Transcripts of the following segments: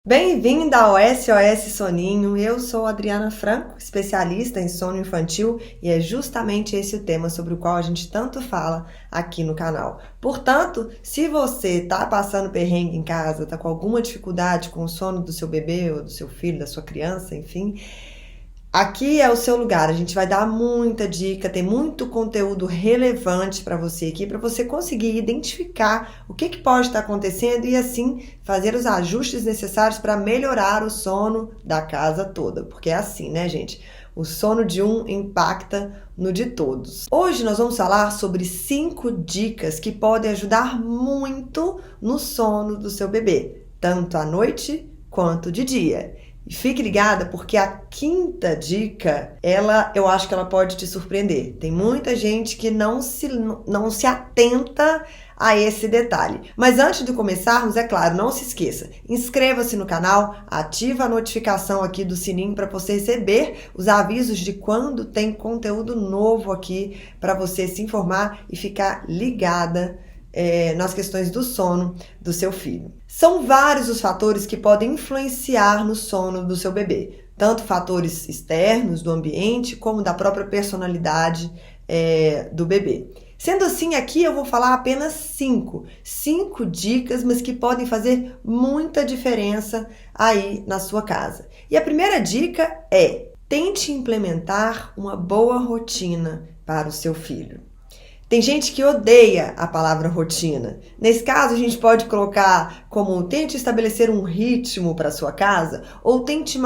Bem-vinda ao SOS Soninho. Eu sou Adriana Franco, especialista em sono infantil, e é justamente esse o tema sobre o qual a gente tanto fala aqui no canal. Portanto, se você está passando perrengue em casa, está com alguma dificuldade com o sono do seu bebê ou do seu filho, da sua criança, enfim, aqui é o seu lugar. A gente vai dar muita dica, tem muito conteúdo relevante para você aqui, para você conseguir identificar o que pode estar acontecendo e assim fazer os ajustes necessários para melhorar o sono da casa toda. Porque é assim, né, gente? O sono de um impacta no de todos. Hoje nós vamos falar sobre 5 dicas que podem ajudar muito no sono do seu bebê, tanto à noite quanto de dia. E fique ligada porque a 5ª dica, eu acho que ela pode te surpreender. Tem muita gente que não se atenta a esse detalhe. Mas antes de começarmos, é claro, não se esqueça, inscreva-se no canal, ativa a notificação aqui do sininho para você receber os avisos de quando tem conteúdo novo aqui para você se informar e ficar ligada nas questões do sono do seu filho. São vários os fatores que podem influenciar no sono do seu bebê, tanto fatores externos do ambiente como da própria personalidade do bebê. Sendo assim, aqui eu vou falar apenas 5 dicas, mas que podem fazer muita diferença aí na sua casa. E a primeira dica é: tente implementar uma boa rotina para o seu filho. Tem gente que odeia a palavra rotina. Nesse caso, a gente pode colocar como tente estabelecer um ritmo para sua casa ou tente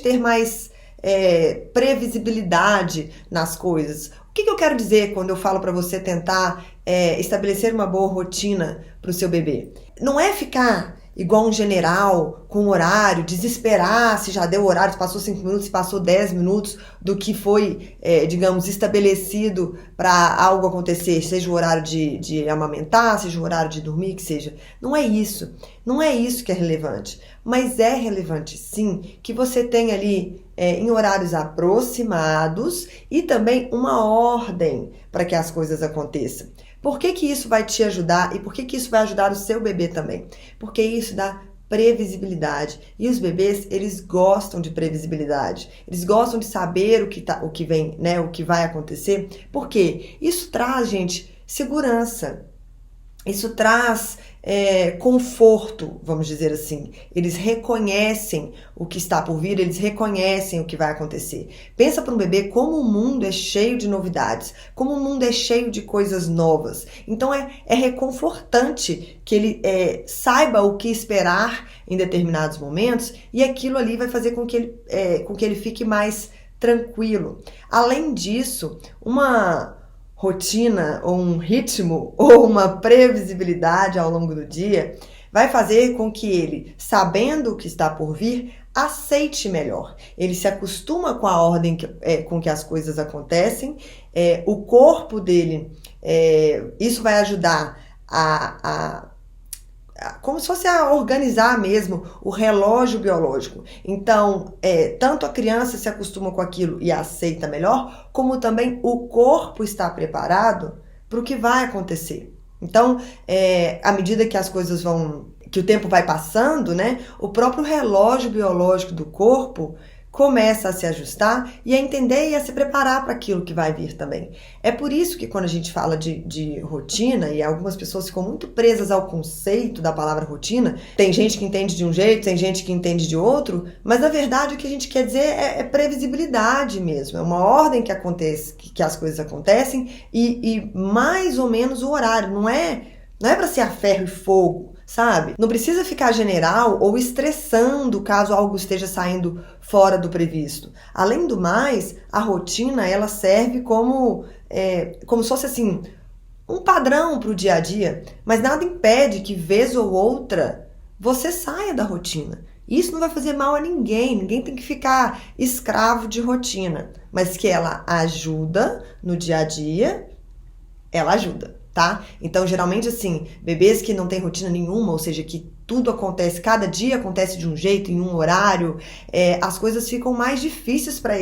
ter mais previsibilidade nas coisas. O que eu quero dizer quando eu falo para você tentar estabelecer uma boa rotina para o seu bebê? Não é ficar igual um general, com horário, desesperar se já deu o horário, se passou 5 minutos, se passou 10 minutos do que foi, digamos, estabelecido para algo acontecer, seja o horário de amamentar, seja o horário de dormir, que seja. Não é isso. Não é isso que é relevante. Mas é relevante, sim, que você tenha ali em horários aproximados e também uma ordem para que as coisas aconteçam. Por que isso vai te ajudar e por que isso vai ajudar o seu bebê também? Porque isso dá previsibilidade. E os bebês, eles gostam de previsibilidade. Eles gostam de saber o que vem, né, o que vai acontecer. Por quê? Isso traz, gente, segurança. Isso traz conforto, vamos dizer assim. Eles reconhecem o que está por vir, eles reconhecem o que vai acontecer. Pensa para um bebê como o mundo é cheio de novidades, como o mundo é cheio de coisas novas. Então é reconfortante que ele saiba o que esperar em determinados momentos e aquilo ali vai fazer com que ele fique mais tranquilo. Além disso, uma rotina ou um ritmo ou uma previsibilidade ao longo do dia vai fazer com que ele, sabendo o que está por vir, aceite melhor. Ele se acostuma com a ordem com que as coisas acontecem, o corpo dele, isso vai ajudar como se fosse a organizar mesmo o relógio biológico. Então, tanto a criança se acostuma com aquilo e aceita melhor, como também o corpo está preparado para o que vai acontecer. Então, à medida que as coisas que o tempo vai passando, né, o próprio relógio biológico do corpo começa a se ajustar e a entender e a se preparar para aquilo que vai vir também. É por isso que quando a gente fala de rotina, e algumas pessoas ficam muito presas ao conceito da palavra rotina, tem gente que entende de um jeito, tem gente que entende de outro, mas na verdade o que a gente quer dizer é previsibilidade mesmo, é uma ordem que acontece, que as coisas acontecem e mais ou menos o horário, não é para ser a ferro e fogo, sabe? Não precisa ficar general ou estressando caso algo esteja saindo fora do previsto. Além do mais, a rotina ela serve como se fosse assim, um padrão para o dia a dia, mas nada impede que vez ou outra você saia da rotina. Isso não vai fazer mal a ninguém tem que ficar escravo de rotina, mas que ela ajuda no dia a dia, ela ajuda. Tá? Então, geralmente, assim, bebês que não têm rotina nenhuma, ou seja, que tudo acontece, cada dia acontece de um jeito, em um horário, as coisas ficam mais difíceis para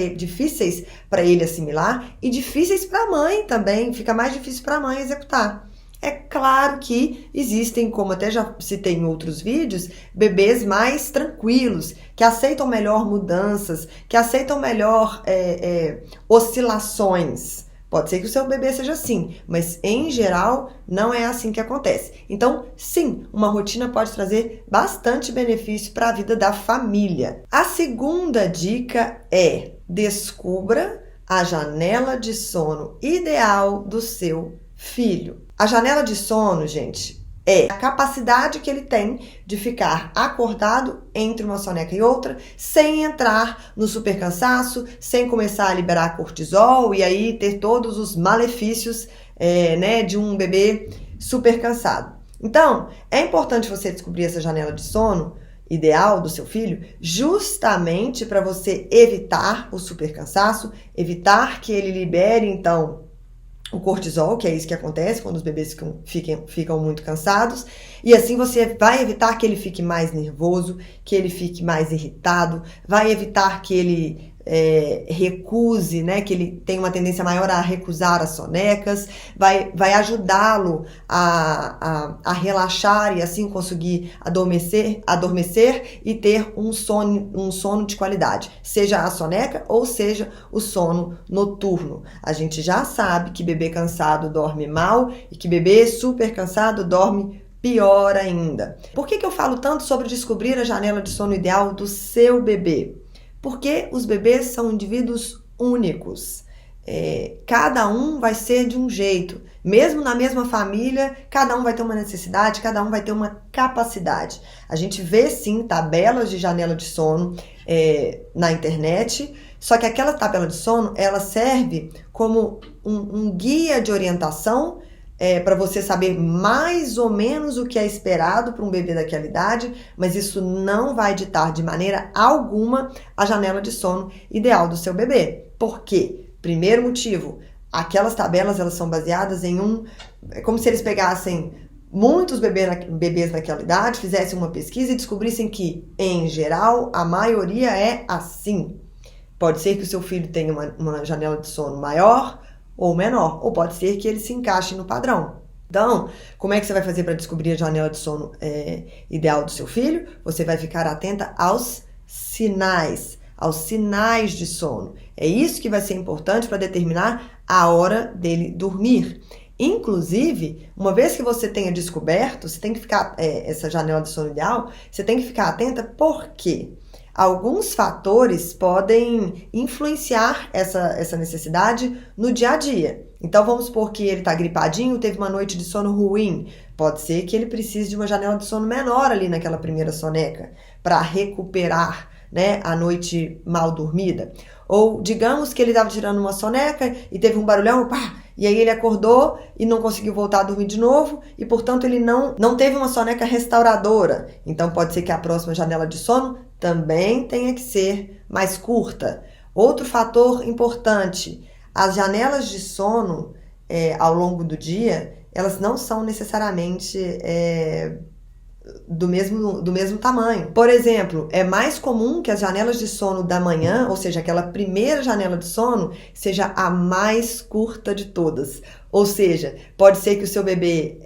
ele assimilar e difíceis para a mãe também, fica mais difícil para a mãe executar. É claro que existem, como até já citei em outros vídeos, bebês mais tranquilos, que aceitam melhor mudanças, que aceitam melhor oscilações. Pode ser que o seu bebê seja assim, mas em geral não é assim que acontece. Então, sim, uma rotina pode trazer bastante benefício para a vida da família. A segunda dica é: descubra a janela de sono ideal do seu filho. A janela de sono, gente, é a capacidade que ele tem de ficar acordado entre uma soneca e outra, sem entrar no super cansaço, sem começar a liberar cortisol e aí ter todos os malefícios de um bebê super cansado. Então, é importante você descobrir essa janela de sono ideal do seu filho, justamente para você evitar o super cansaço, evitar que ele libere, então, o cortisol, que é isso que acontece quando os bebês ficam muito cansados, e assim você vai evitar que ele fique mais nervoso, que ele fique mais irritado, vai evitar que ele recuse, né, que ele tem uma tendência maior a recusar as sonecas, vai ajudá-lo a relaxar e assim conseguir adormecer e ter um sono de qualidade, seja a soneca ou seja o sono noturno. A gente já sabe que bebê cansado dorme mal e que bebê super cansado dorme pior ainda. Por que eu falo tanto sobre descobrir a janela de sono ideal do seu bebê? Porque os bebês são indivíduos únicos. Cada um vai ser de um jeito. Mesmo na mesma família, cada um vai ter uma necessidade, cada um vai ter uma capacidade. A gente vê sim tabelas de janela de sono na internet, só que aquela tabela de sono, ela serve como um guia de orientação para você saber mais ou menos o que é esperado para um bebê daquela idade, mas isso não vai ditar de maneira alguma a janela de sono ideal do seu bebê. Por quê? Primeiro motivo, aquelas tabelas elas são baseadas em é como se eles pegassem muitos bebês naquela idade, fizessem uma pesquisa e descobrissem que, em geral, a maioria é assim. Pode ser que o seu filho tenha uma janela de sono maior ou menor, ou pode ser que ele se encaixe no padrão. Então, como é que você vai fazer para descobrir a janela de sono ideal do seu filho? Você vai ficar atenta aos sinais de sono. É isso que vai ser importante para determinar a hora dele dormir. Inclusive, uma vez que você tenha descoberto, você tem que ficar essa janela de sono ideal, você tem que ficar atenta porque alguns fatores podem influenciar essa necessidade no dia a dia. Então, vamos supor que ele está gripadinho, teve uma noite de sono ruim. Pode ser que ele precise de uma janela de sono menor ali naquela primeira soneca para recuperar, né, a noite mal dormida. Ou digamos que ele estava tirando uma soneca e teve um barulhão, pá, e aí ele acordou e não conseguiu voltar a dormir de novo e, portanto, ele não teve uma soneca restauradora. Então, pode ser que a próxima janela de sono também tenha que ser mais curta. Outro fator importante, as janelas de sono ao longo do dia, elas não são necessariamente do mesmo tamanho. Por exemplo, é mais comum que as janelas de sono da manhã, ou seja, aquela primeira janela de sono, seja a mais curta de todas. Ou seja, pode ser que o seu bebê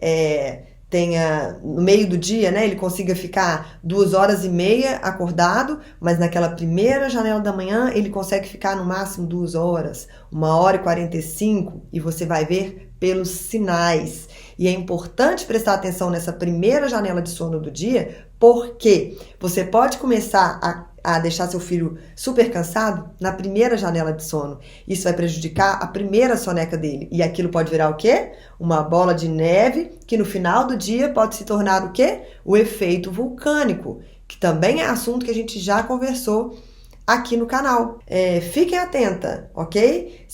tenha, no meio do dia, né, ele consiga ficar 2h30 acordado, mas naquela primeira janela da manhã ele consegue ficar no máximo 2 horas, 1h45, e você vai ver pelos sinais. E é importante prestar atenção nessa primeira janela de sono do dia, porque você pode começar a deixar seu filho super cansado na primeira janela de sono. Isso vai prejudicar a primeira soneca dele. E aquilo pode virar o quê? Uma bola de neve, que no final do dia pode se tornar o quê? O efeito vulcânico, que também é assunto que a gente já conversou aqui no canal. Fiquem atenta, ok?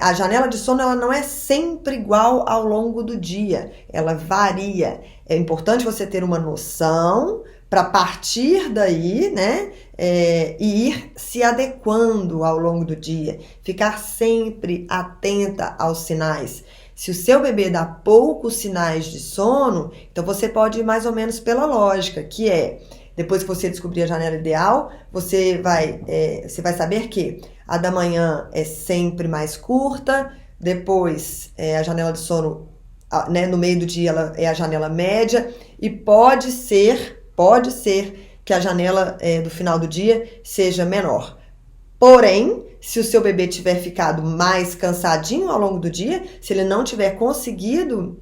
A janela de sono ela não é sempre igual ao longo do dia, ela varia. É importante você ter uma noção para partir daí, né, e ir se adequando ao longo do dia. Ficar sempre atenta aos sinais. Se o seu bebê dá poucos sinais de sono, então você pode ir mais ou menos pela lógica, que é, depois que você descobrir a janela ideal, você vai saber que a da manhã é sempre mais curta, depois a janela de sono né, no meio do dia ela é a janela média, e pode ser que a janela do final do dia seja menor. Porém, se o seu bebê tiver ficado mais cansadinho ao longo do dia, se ele não tiver conseguido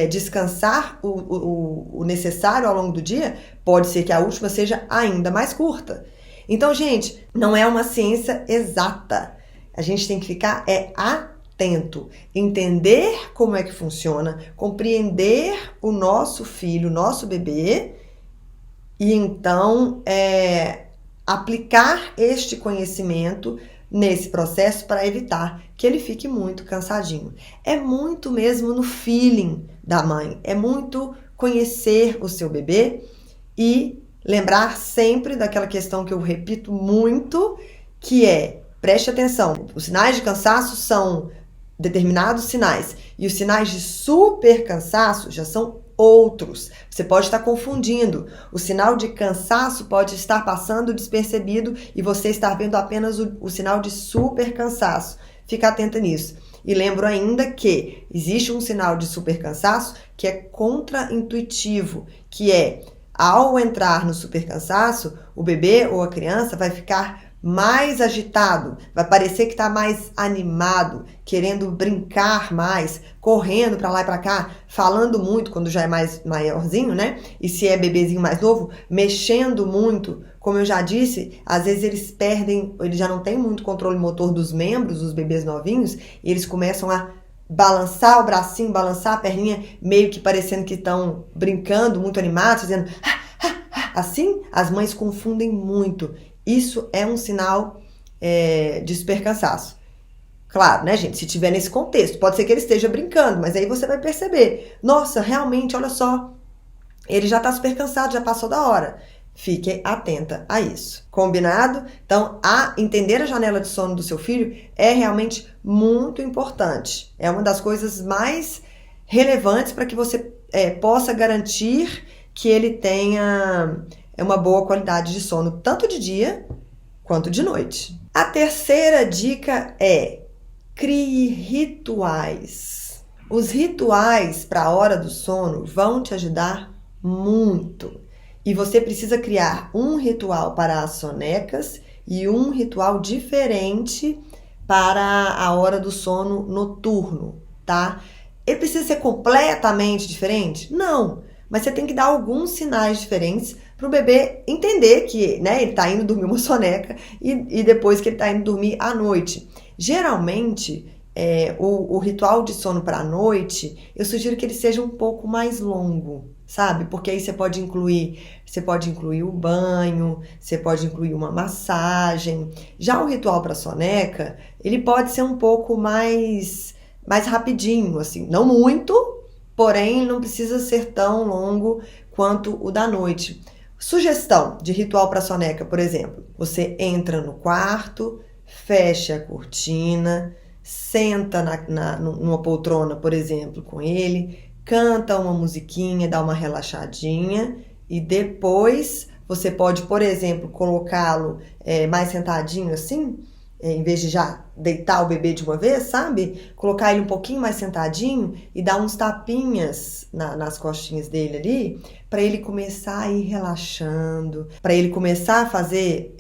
descansar o necessário ao longo do dia, pode ser que a última seja ainda mais curta. Então, gente, não é uma ciência exata. A gente tem que ficar atento, entender como é que funciona, compreender o nosso filho, o nosso bebê, e então aplicar este conhecimento nesse processo para evitar que ele fique muito cansadinho. É muito mesmo no feeling da mãe, é muito conhecer o seu bebê e lembrar sempre daquela questão que eu repito muito, que preste atenção, os sinais de cansaço são determinados sinais e os sinais de super cansaço já são outros. Você pode estar confundindo. O sinal de cansaço pode estar passando despercebido e você estar vendo apenas o sinal de super cansaço. Fica atenta nisso. E lembro ainda que existe um sinal de super cansaço que é contraintuitivo, que ao entrar no super cansaço, o bebê ou a criança vai ficar mais agitado, vai parecer que está mais animado, querendo brincar mais, correndo para lá e para cá, falando muito quando já é mais maiorzinho, né? E se é bebezinho mais novo, mexendo muito. Como eu já disse, às vezes eles já não têm muito controle motor dos membros, os bebês novinhos, e eles começam a balançar o bracinho, balançar a perninha, meio que parecendo que estão brincando, muito animados, fazendo assim. As mães confundem muito. Isso é um sinal de supercansaço. Claro, né, gente? Se tiver nesse contexto, pode ser que ele esteja brincando, mas aí você vai perceber. Nossa, realmente, olha só, ele já está super cansado, já passou da hora. Fique atenta a isso. Combinado? Então, entender a janela de sono do seu filho é realmente muito importante. É uma das coisas mais relevantes para que você possa garantir que ele tenha uma boa qualidade de sono, tanto de dia quanto de noite. A terceira dica crie rituais. Os rituais para a hora do sono vão te ajudar muito. E você precisa criar um ritual para as sonecas e um ritual diferente para a hora do sono noturno, tá? Ele precisa ser completamente diferente? Não, mas você tem que dar alguns sinais diferentes para o bebê entender que, né, ele está indo dormir uma soneca e depois que ele está indo dormir à noite. Geralmente, o ritual de sono para a noite, eu sugiro que ele seja um pouco mais longo, sabe? Porque aí você pode incluir o banho, você pode incluir uma massagem. Já o ritual para soneca, ele pode ser um pouco mais rapidinho, assim, não muito, porém não precisa ser tão longo quanto o da noite. Sugestão de ritual para soneca, por exemplo, você entra no quarto, fecha a cortina, senta numa poltrona, por exemplo, com ele, canta uma musiquinha, dá uma relaxadinha e depois você pode, por exemplo, colocá-lo mais sentadinho assim, em vez de já deitar o bebê de uma vez, sabe? Colocar ele um pouquinho mais sentadinho e dar uns tapinhas nas costinhas dele ali, para ele começar a ir relaxando, para ele começar a fazer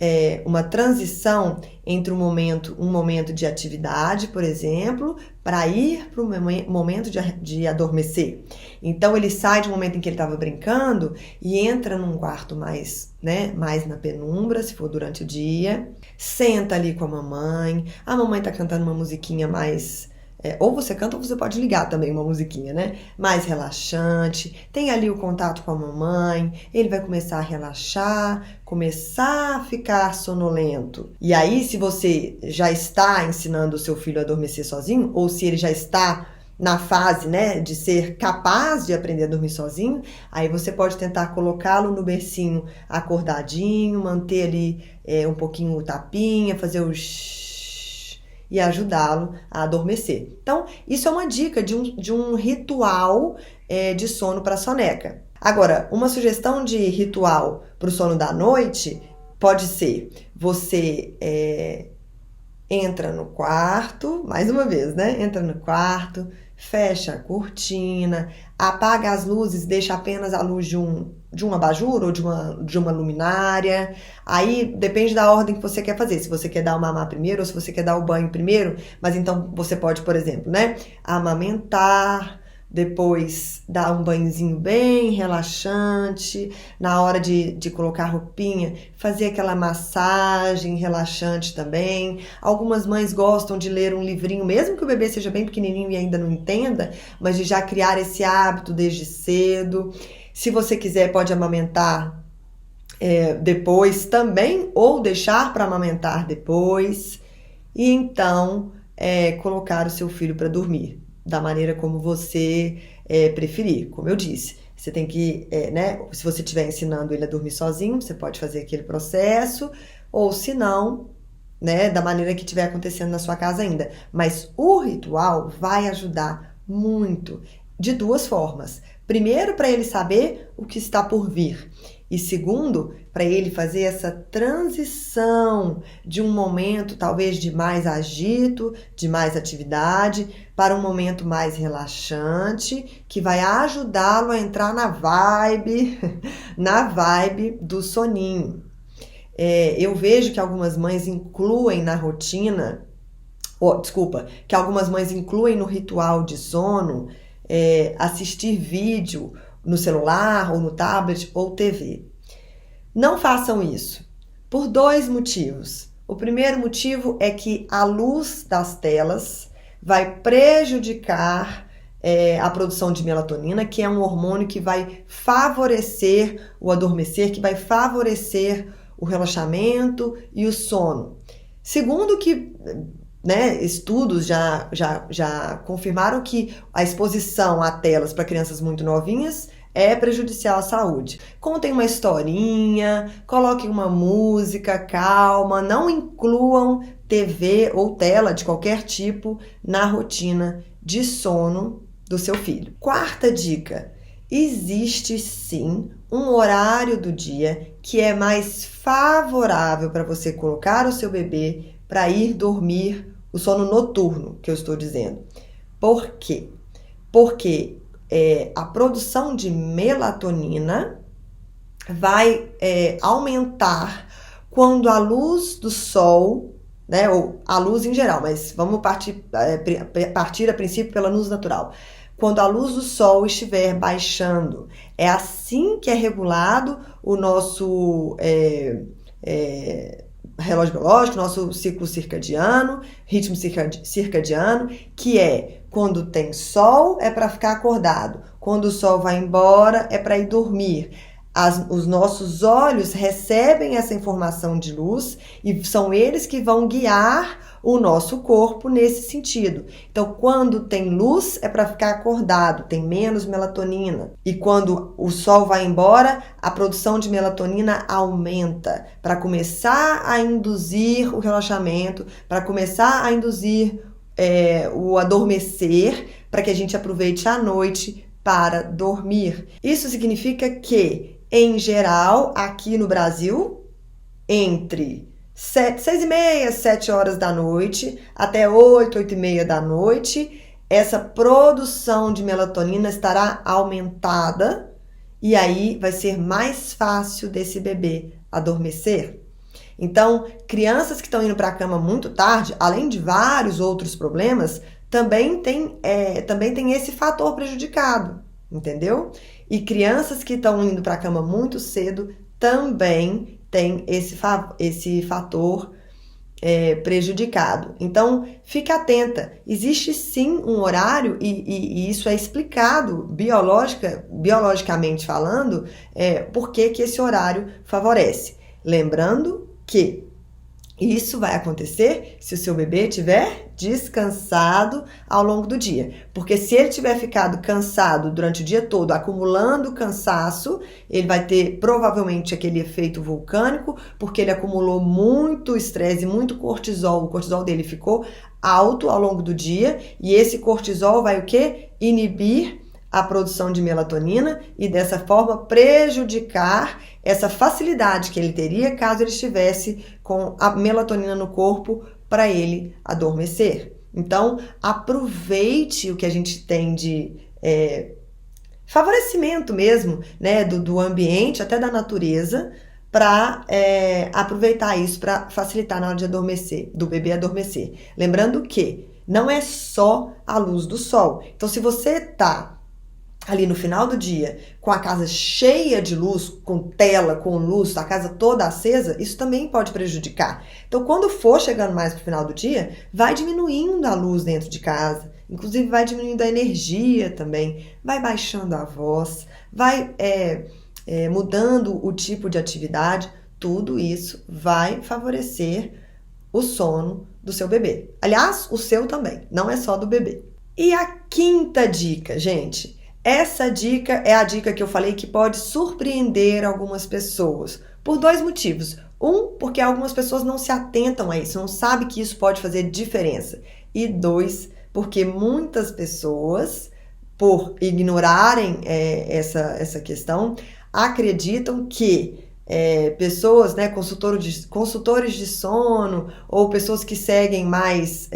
uma transição entre um momento de atividade, por exemplo, para ir para o momento de adormecer. Então ele sai de um momento em que ele estava brincando e entra num quarto mais na penumbra, se for durante o dia, senta ali com a mamãe tá cantando uma musiquinha mais... ou você canta ou você pode ligar também uma musiquinha, né? Mais relaxante, tem ali o contato com a mamãe, ele vai começar a relaxar, começar a ficar sonolento. E aí, se você já está ensinando o seu filho a adormecer sozinho, ou se ele já está na fase, né, de ser capaz de aprender a dormir sozinho, aí você pode tentar colocá-lo no bercinho acordadinho, manter ali um pouquinho o tapinha, fazer o shhh e ajudá-lo a adormecer. Então, isso é uma dica de um ritual de sono para soneca. Agora, uma sugestão de ritual para o sono da noite pode ser você entra no quarto, mais uma vez, né? Entra no quarto, fecha a cortina, apaga as luzes, deixa apenas a luz de um abajur ou de uma luminária. Aí depende da ordem que você quer fazer, se você quer dar o mamar primeiro ou se você quer dar o banho primeiro, mas então você pode, por exemplo, né, amamentar, depois dar um banhozinho bem relaxante, na hora de colocar roupinha, fazer aquela massagem relaxante também. Algumas mães gostam de ler um livrinho, mesmo que o bebê seja bem pequenininho e ainda não entenda, mas de já criar esse hábito desde cedo. Se você quiser, pode amamentar depois também, ou deixar para amamentar depois. E então, colocar o seu filho para dormir da maneira como você preferir. Como eu disse, você tem que, né, se você estiver ensinando ele a dormir sozinho, você pode fazer aquele processo, ou se não, né, da maneira que estiver acontecendo na sua casa ainda. Mas o ritual vai ajudar muito, de duas formas. Primeiro, para ele saber o que está por vir. E segundo, para ele fazer essa transição de um momento talvez de mais agito, de mais atividade, para um momento mais relaxante, que vai ajudá-lo a entrar na vibe do soninho. Eu vejo que algumas mães incluem na rotina, que algumas mães incluem no ritual de sono, assistir vídeo no celular, ou no tablet, ou TV. Não façam isso, por dois motivos. O primeiro motivo é que a luz das telas vai prejudicar a produção de melatonina, que é um hormônio que vai favorecer o adormecer, que vai favorecer o relaxamento e o sono. Segundo que, né, estudos já confirmaram que a exposição a telas para crianças muito novinhas é prejudicial à saúde. Contem uma historinha, coloquem uma música calma, não incluam TV ou tela de qualquer tipo na rotina de sono do seu filho. Quarta dica: existe sim um horário do dia que é mais favorável para você colocar o seu bebê para ir dormir, o sono noturno que eu estou dizendo. Por quê? Porque a produção de melatonina vai aumentar quando a luz do sol, né, ou a luz em geral, mas vamos partir a princípio pela luz natural. Quando a luz do sol estiver baixando, é assim que é regulado o nosso relógio biológico, nosso ciclo circadiano, ritmo circadiano, que é quando tem sol é para ficar acordado, quando o sol vai embora é para ir dormir. Os nossos olhos recebem essa informação de luz e são eles que vão guiar o nosso corpo nesse sentido. Então, quando tem luz é para ficar acordado, tem menos melatonina. E quando o sol vai embora, a produção de melatonina aumenta para começar a induzir o relaxamento, para começar a induzir o adormecer, para que a gente aproveite a noite para dormir. Isso significa que, em geral, aqui no Brasil, entre 6h30, 7 horas da noite, até 8, 8h30 da noite, essa produção de melatonina estará aumentada e aí vai ser mais fácil desse bebê adormecer. Então, crianças que estão indo para a cama muito tarde, além de vários outros problemas, também tem esse fator prejudicado, entendeu? E crianças que estão indo para a cama muito cedo também tem esse fator prejudicado. Então, fique atenta. Existe sim um horário, e isso é explicado biologicamente falando, por que esse horário favorece. Lembrando que isso vai acontecer se o seu bebê estiver descansado ao longo do dia. Porque se ele tiver ficado cansado durante o dia todo, acumulando cansaço, ele vai ter provavelmente aquele efeito vulcânico, porque ele acumulou muito estresse, muito cortisol. O cortisol dele ficou alto ao longo do dia e esse cortisol vai o quê? Inibir a produção de melatonina e dessa forma prejudicar essa facilidade que ele teria caso ele estivesse com a melatonina no corpo para ele adormecer. Então, aproveite o que a gente tem de favorecimento mesmo, né, do ambiente, até da natureza, para aproveitar isso para facilitar na hora de adormecer, do bebê adormecer. Lembrando que não é só a luz do sol. Então, se você tá ali no final do dia, com a casa cheia de luz, com tela, com luz, a casa toda acesa, isso também pode prejudicar. Então, quando for chegando mais pro final do dia, vai diminuindo a luz dentro de casa, inclusive vai diminuindo a energia também, vai baixando a voz, vai mudando o tipo de atividade, tudo isso vai favorecer o sono do seu bebê. Aliás, o seu também, não é só do bebê. E a quinta dica, gente, essa dica é a dica que eu falei que pode surpreender algumas pessoas, por 2 motivos. Um, porque algumas pessoas não se atentam a isso, não sabem que isso pode fazer diferença. E 2, porque muitas pessoas, por ignorarem essa questão, acreditam que pessoas, né, consultores de sono ou pessoas que seguem mais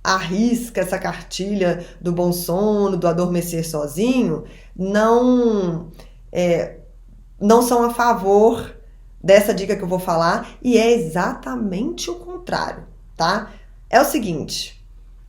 arrisca essa cartilha do bom sono, do adormecer sozinho, não são a favor dessa dica que eu vou falar, e é exatamente o contrário, tá? É o seguinte,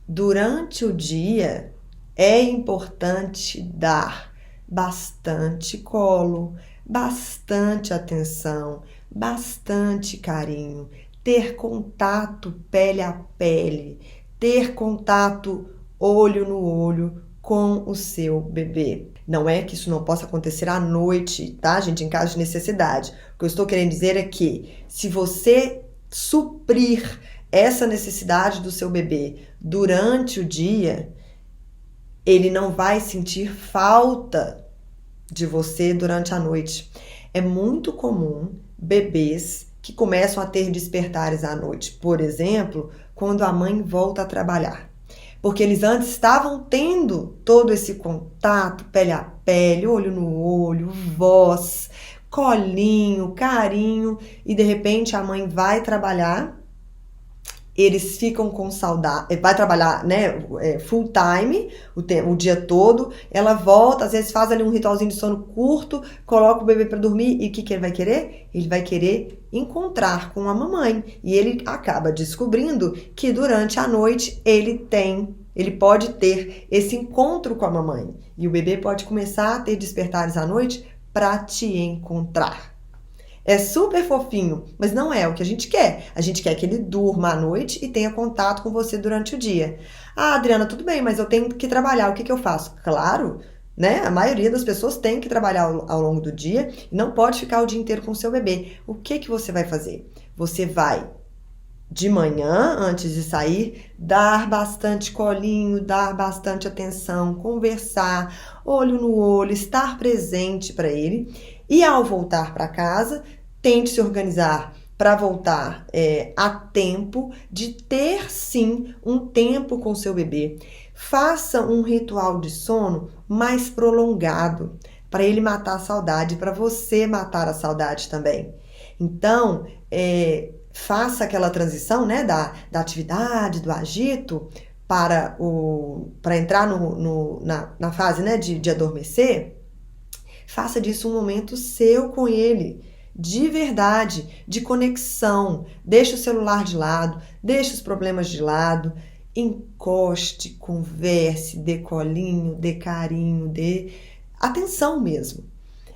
durante o dia é importante dar bastante colo, bastante atenção, bastante carinho, ter contato pele a pele, ter contato olho no olho com o seu bebê. Não é que isso não possa acontecer à noite, tá, gente? Em caso de necessidade. O que eu estou querendo dizer é que se você suprir essa necessidade do seu bebê durante o dia, ele não vai sentir falta de você durante a noite. É muito comum bebês que começam a ter despertares à noite, por exemplo, quando a mãe volta a trabalhar. Porque eles antes estavam tendo todo esse contato, pele a pele, olho no olho, voz, colinho, carinho, e de repente a mãe vai trabalhar, eles ficam com saudade, vai trabalhar, né, full time, o dia todo, ela volta, às vezes faz ali um ritualzinho de sono curto, coloca o bebê para dormir, e o que ele vai querer? Ele vai querer encontrar com a mamãe, e ele acaba descobrindo que durante a noite ele pode ter esse encontro com a mamãe, e o bebê pode começar a ter despertares à noite para te encontrar. É super fofinho, mas não é o que a gente quer. A gente quer que ele durma à noite e tenha contato com você durante o dia. Ah, Adriana, tudo bem, mas eu tenho que trabalhar, o que eu faço? Claro, né? A maioria das pessoas tem que trabalhar ao longo do dia e não pode ficar o dia inteiro com o seu bebê. O que você vai fazer? Você vai, de manhã, antes de sair, dar bastante colinho, dar bastante atenção, conversar, olho no olho, estar presente para ele. E ao voltar para casa, tente se organizar para voltar a tempo de ter, sim, um tempo com seu bebê. Faça um ritual de sono mais prolongado, para ele matar a saudade, para você matar a saudade também. Então, faça aquela transição, né, da atividade, do agito, para entrar na fase, né, de adormecer. Faça disso um momento seu com ele, de verdade, de conexão. Deixe o celular de lado, deixe os problemas de lado, encoste, converse, dê colinho, dê carinho, dê atenção mesmo.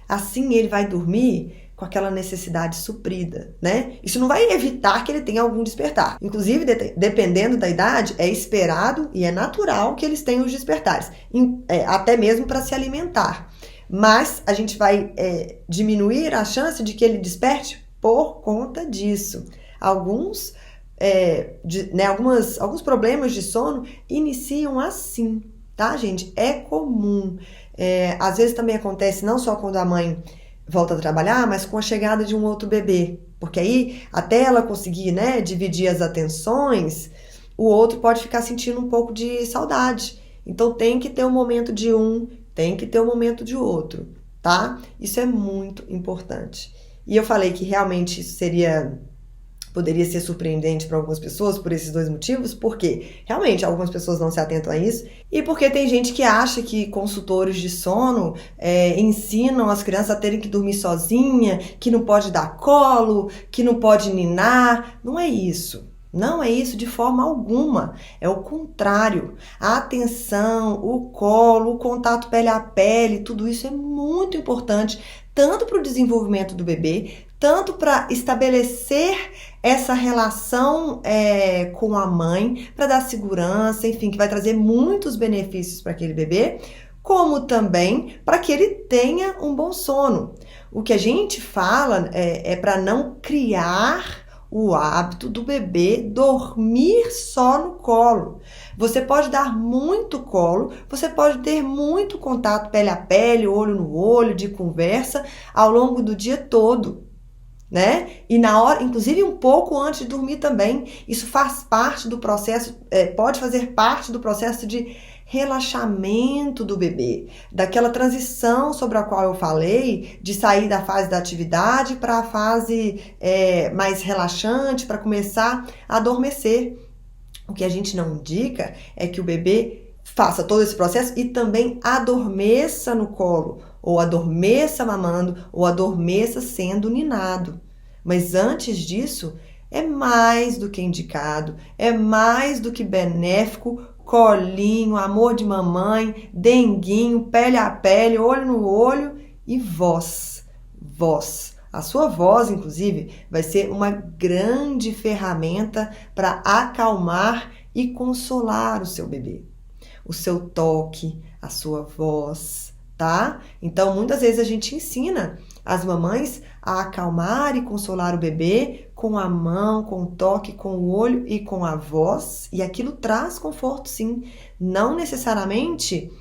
Assim ele vai dormir com aquela necessidade suprida, né? Isso não vai evitar que ele tenha algum despertar. Inclusive, dependendo da idade, é esperado e é natural que eles tenham os despertares, até mesmo para se alimentar. Mas a gente vai diminuir a chance de que ele desperte por conta disso. Alguns problemas de sono iniciam assim, tá, gente? É comum. Às vezes também acontece não só quando a mãe volta a trabalhar, mas com a chegada de um outro bebê. Porque aí, até ela conseguir, né, dividir as atenções, o outro pode ficar sentindo um pouco de saudade. Então tem que ter um momento de um, tem que ter um momento de outro, tá? Isso é muito importante. E eu falei que realmente isso seria poderia ser surpreendente para algumas pessoas por esses dois motivos, porque realmente algumas pessoas não se atentam a isso, e porque tem gente que acha que consultores de sono ensinam as crianças a terem que dormir sozinha, que não pode dar colo, que não pode ninar. Não é isso. Não é isso de forma alguma, é o contrário. A atenção, o colo, o contato pele a pele, tudo isso é muito importante, tanto para o desenvolvimento do bebê, tanto para estabelecer essa relação com a mãe, para dar segurança, enfim, que vai trazer muitos benefícios para aquele bebê, como também para que ele tenha um bom sono. O que a gente fala é para não criar o hábito do bebê dormir só no colo. Você pode dar muito colo, você pode ter muito contato pele a pele, olho no olho, de conversa ao longo do dia todo, né? E na hora, inclusive um pouco antes de dormir também. Isso faz parte do processo, pode fazer parte do processo de relaxamento do bebê, daquela transição sobre a qual eu falei, de sair da fase da atividade para a fase mais relaxante, para começar a adormecer. O que a gente não indica é que o bebê faça todo esse processo e também adormeça no colo, ou adormeça mamando, ou adormeça sendo ninado. Mas antes disso, é mais do que indicado, é mais do que benéfico, colinho, amor de mamãe, denguinho, pele a pele, olho no olho e voz. Voz. A sua voz, inclusive, vai ser uma grande ferramenta para acalmar e consolar o seu bebê. O seu toque, a sua voz, tá? Então, muitas vezes a gente ensina as mamães a acalmar e consolar o bebê com a mão, com o toque, com o olho e com a voz, e aquilo traz conforto, sim. Não necessariamente,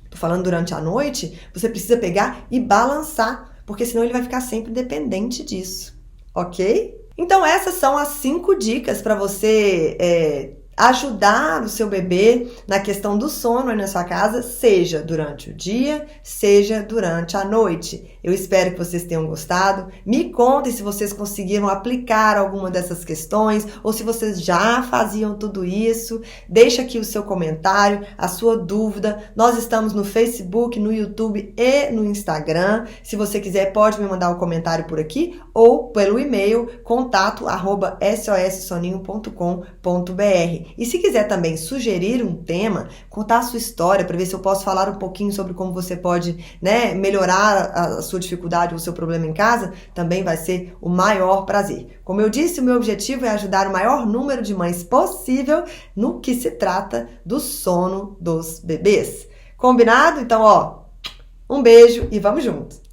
tô falando durante a noite, você precisa pegar e balançar, porque senão ele vai ficar sempre dependente disso, ok? Então essas são as 5 dicas para você ajudar o seu bebê na questão do sono aí na sua casa, seja durante o dia, seja durante a noite. Eu espero que vocês tenham gostado. Me contem se vocês conseguiram aplicar alguma dessas questões ou se vocês já faziam tudo isso. Deixa aqui o seu comentário, a sua dúvida. Nós estamos no Facebook, no YouTube e no Instagram. Se você quiser, pode me mandar um comentário por aqui ou pelo e-mail contato@sossoninho.com.br. E se quiser também sugerir um tema, contar a sua história para ver se eu posso falar um pouquinho sobre como você pode, melhorar a sua dificuldade ou o seu problema em casa, também vai ser o maior prazer. Como eu disse, o meu objetivo é ajudar o maior número de mães possível no que se trata do sono dos bebês. Combinado? Então, um beijo e vamos junto!